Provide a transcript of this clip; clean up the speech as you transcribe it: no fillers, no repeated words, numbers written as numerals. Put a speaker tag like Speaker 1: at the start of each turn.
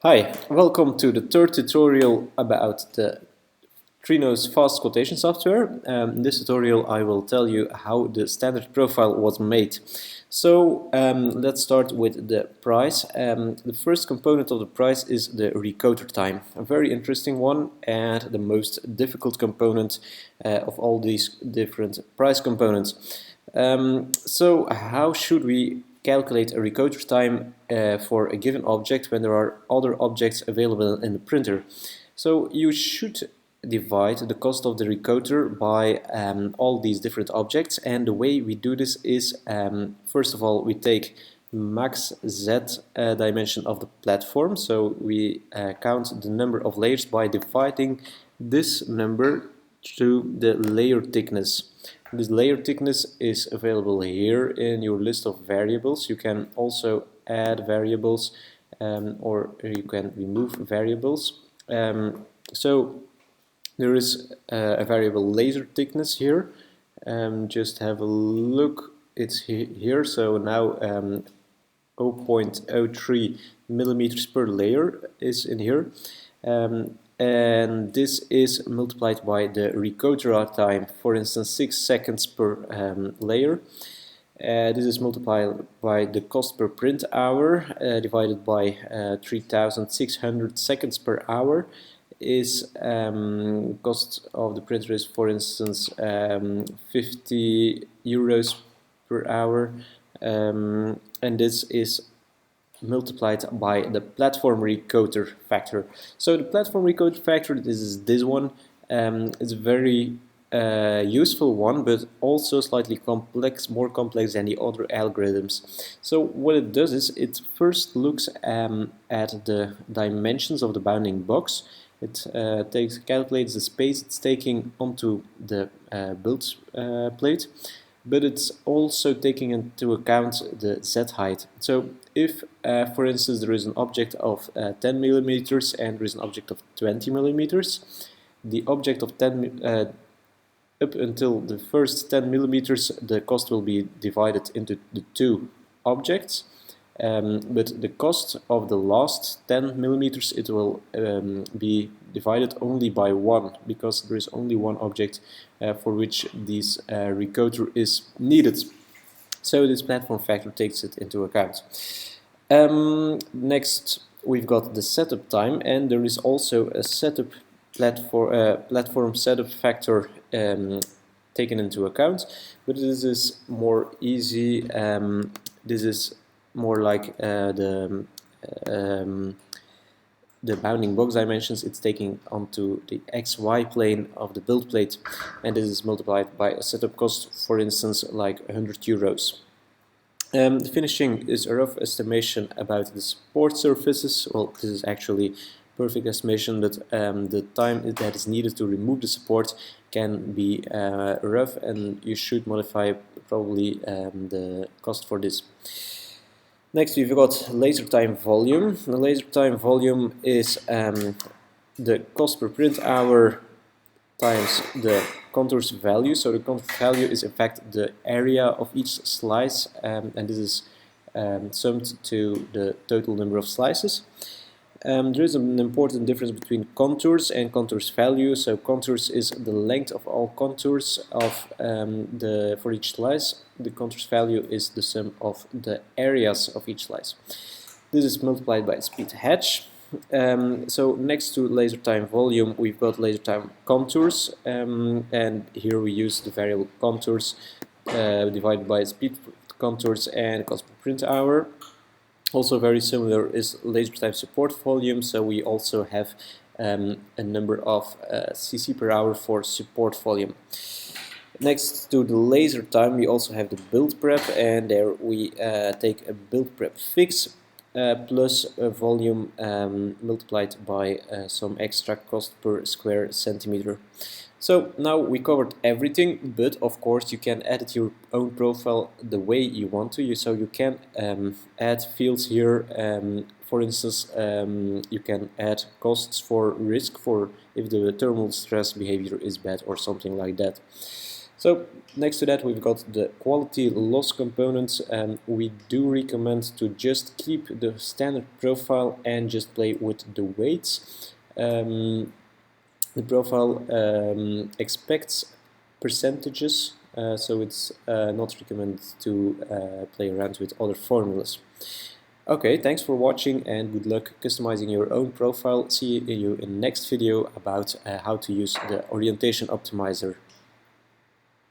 Speaker 1: Hi, welcome to the third tutorial about the Thrinno's Fast Quotation software. In this tutorial I will tell you how the standard profile was made. Let's start with the price. The first component of the price is the recoder time, a very interesting one and the most difficult component of all these different price components. So how should we calculate a recoder time for a given object when there are other objects available in the printer? So you should divide the cost of the recoder by all these different objects, and the way we do this is first of all we take max z dimension of the platform, so we count the number of layers by dividing this number to the layer thickness. This layer thickness is available here in your list of variables. You can also add variables or you can remove variables. So there is a variable laser thickness here. Just have a look. It's here. So now 0.03 millimeters per layer is in here. And this is multiplied by the recoder time, for instance 6 seconds per layer. This is multiplied by the cost per print hour divided by 3600 seconds per hour is cost of the printer is, for instance, 50 euros per hour, and this is multiplied by the platform recoder factor. So the platform recoder factor, this is this one. It's a very useful one, but also slightly complex, more complex than the other algorithms. So what it does is it first looks at the dimensions of the bounding box. It calculates the space it's taking onto the build plate, but it's also taking into account the Z height. So if, for instance, there is an object of 10 millimeters and there is an object of 20 millimeters, the object of 10 up until the first 10 millimeters, the cost will be divided into the two objects. But the cost of the last 10 millimeters, it will be divided only by 1, because there is only one object for which this recoder is needed. So this platform factor takes it into account. Next, we've got the setup time, and there is also a setup platform setup factor taken into account, but this is more easy. This is more like the bounding box dimensions. It's taking onto the XY plane of the build plate, and this is multiplied by a setup cost, for instance, like 100 euros. The finishing is a rough estimation about the support surfaces. Well, this is actually perfect estimation, but the time that is needed to remove the support can be rough, and you should modify probably the cost for this. Next, we've got laser time volume. The laser time volume is the cost per print hour times the contours value. So the contour value is in fact the area of each slice, and this is summed to the total number of slices. There is an important difference between contours and contours value. So contours is the length of all contours of for each slice. The contours value is the sum of the areas of each slice. This is multiplied by speed h. So next to laser time volume, we've got laser time contours, and here we use the variable contours divided by speed contours and cost per print hour. Also very similar is laser time support volume, so we also have a number of cc per hour for support volume. Next to the laser time, we also have the build prep, and there we take a build prep fix plus a volume multiplied by some extra cost per square centimeter. So now we covered everything, but of course you can edit your own profile the way you want to. So you can add fields here. For instance, you can add costs for risk, for if the thermal stress behavior is bad or something like that. So next to that we've got the quality loss components, and we do recommend to just keep the standard profile and just play with the weights. The profile expects percentages, so it's not recommended to play around with other formulas. Okay, thanks for watching and good luck customizing your own profile. See you in the next video about how to use the orientation optimizer